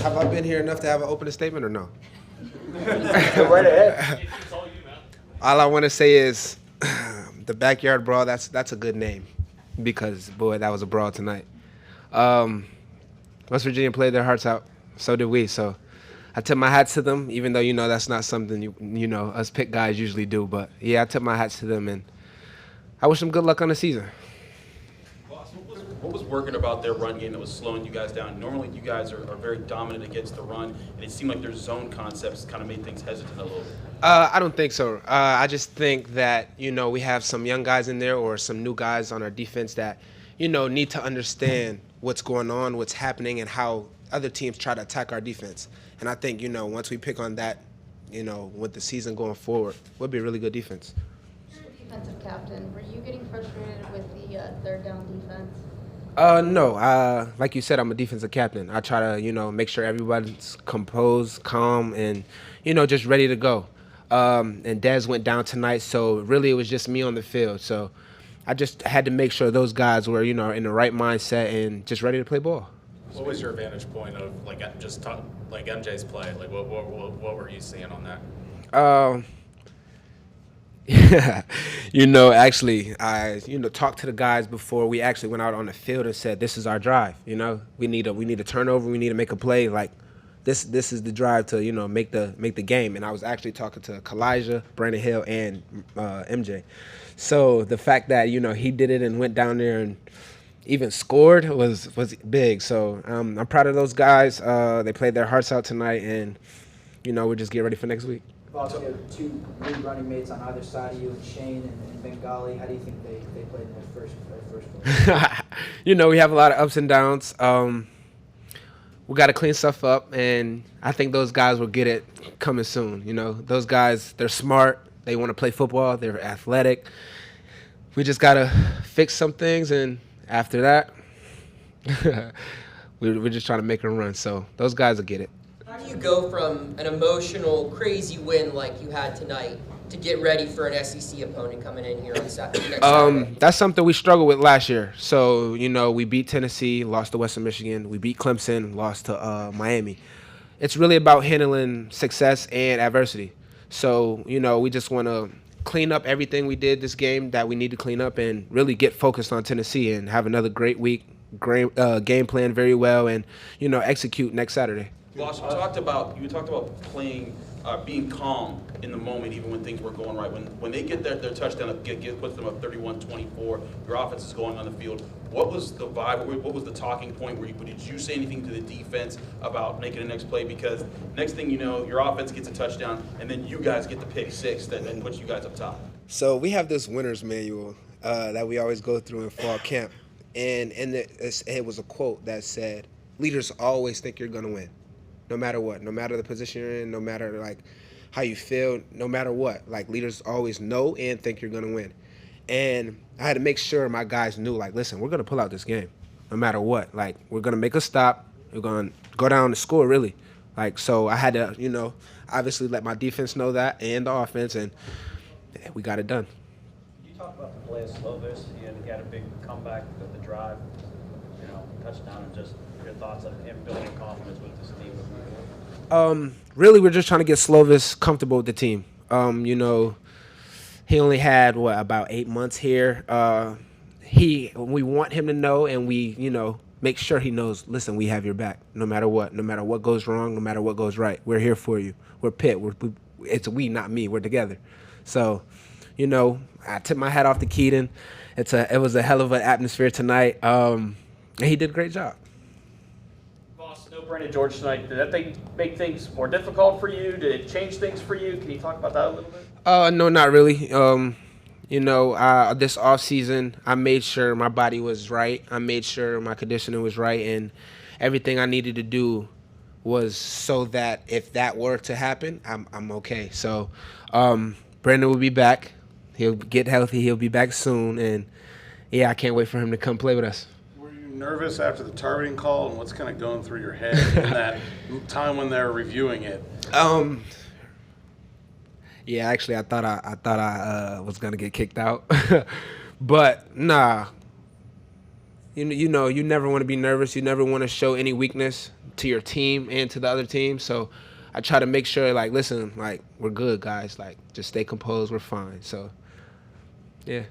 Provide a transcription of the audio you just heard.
Have I been here enough to have an opening statement or no? Go right ahead. It's all you, man. All I want to say is the backyard brawl. That's a good name because boy, that was a brawl tonight. West Virginia played their hearts out. So did we. So I tip my hat to them, even though that's not something you know us Pitt guys usually do. But yeah, I tip my hat to them, and I wish them good luck on the season. Boss, what was working about their run game that was slowing you guys down? Normally, you guys are very dominant against the run, and it seemed like their zone concepts kind of made things hesitant a little bit. I don't think so. I just think that we have some young guys in there or some new guys on our defense that need to understand what's going on, what's happening, and how other teams try to attack our defense. And I think once we pick on that, with the season going forward, we'll be a really good defense. You're a defensive captain. Were you getting frustrated with the third down defense? No. Like you said, I'm a defensive captain. I try to, make sure everybody's composed, calm, and, just ready to go. And Dez went down tonight, so really it was just me on the field. So I just had to make sure those guys were, in the right mindset and just ready to play ball. What was your vantage point of MJ's play? Like what were you seeing on that? Actually, I talked to the guys before we actually went out on the field and said, this is our drive. We need a turnover. We need to make a play. Like this is the drive to make the game. And I was actually talking to Kalijah, Brandon Hill, and MJ. So the fact that he did it and went down there and even scored was big. So I'm proud of those guys. They played their hearts out tonight, and we're just getting ready for next week. Also, you have two new running mates on either side of you, and Shane and Bengali. How do you think they played in their first play? We have a lot of ups and downs. We got to clean stuff up, and I think those guys will get it coming soon. Those guys, they're smart. They want to play football. They're athletic. We just got to fix some things, and after that, we're just trying to make a run. So those guys will get it. How do you go from an emotional, crazy win like you had tonight to get ready for an SEC opponent coming in here on Saturday? That's something we struggled with last year. So, we beat Tennessee, lost to Western Michigan. We beat Clemson, lost to Miami. It's really about handling success and adversity. So, we just want to clean up everything we did this game that we need to clean up and really get focused on Tennessee and have another great week, great game plan very well, and, execute next Saturday. Boss, you talked about playing, being calm in the moment, even when things were going right. When they get their touchdown, puts them up 31-24. Your offense is going on the field. What was the vibe? What was the talking point? Did you say anything to the defense about making the next play? Because next thing you know, your offense gets a touchdown, and then you guys get the pick six that puts you guys up top. So we have this winner's manual that we always go through in fall camp, and it was a quote that said, "Leaders always think you're going to win." No matter what, no matter the position you're in, no matter how you feel, no matter what, leaders always know and think you're gonna win. And I had to make sure my guys knew, listen, we're gonna pull out this game, no matter what. We're gonna make a stop. We're gonna go down the score, really. So I had to, obviously let my defense know that and the offense, and we got it done. You talk about the play of Slovis. He had a big comeback with the drive, touchdown, and just your thoughts on him building confidence with this team. Really, we're just trying to get Slovis comfortable with the team. He only had about 8 months here. We want him to know, and we make sure he knows. Listen, we have your back, no matter what goes wrong, no matter what goes right. We're here for you. We're Pitt. It's we, not me. We're together. So, I tip my hat off to Keaton. It was a hell of an atmosphere tonight. And he did a great job. No Brandon George tonight. Did that make things more difficult for you? Did it change things for you? Can you talk about that a little bit? No, not really. This off season, I made sure my body was right. I made sure my conditioning was right, and everything I needed to do was so that if that were to happen, I'm okay. So, Brandon will be back. He'll get healthy. He'll be back soon, and yeah, I can't wait for him to come play with us. Nervous after the targeting call, and what's kind of going through your head in that time when they're reviewing it? Yeah, actually, I thought I was gonna get kicked out, but nah. you know, you never want to be nervous. You never want to show any weakness to your team and to the other team. So I try to make sure, like, listen, like, we're good, guys. Like, just stay composed. We're fine. So, yeah.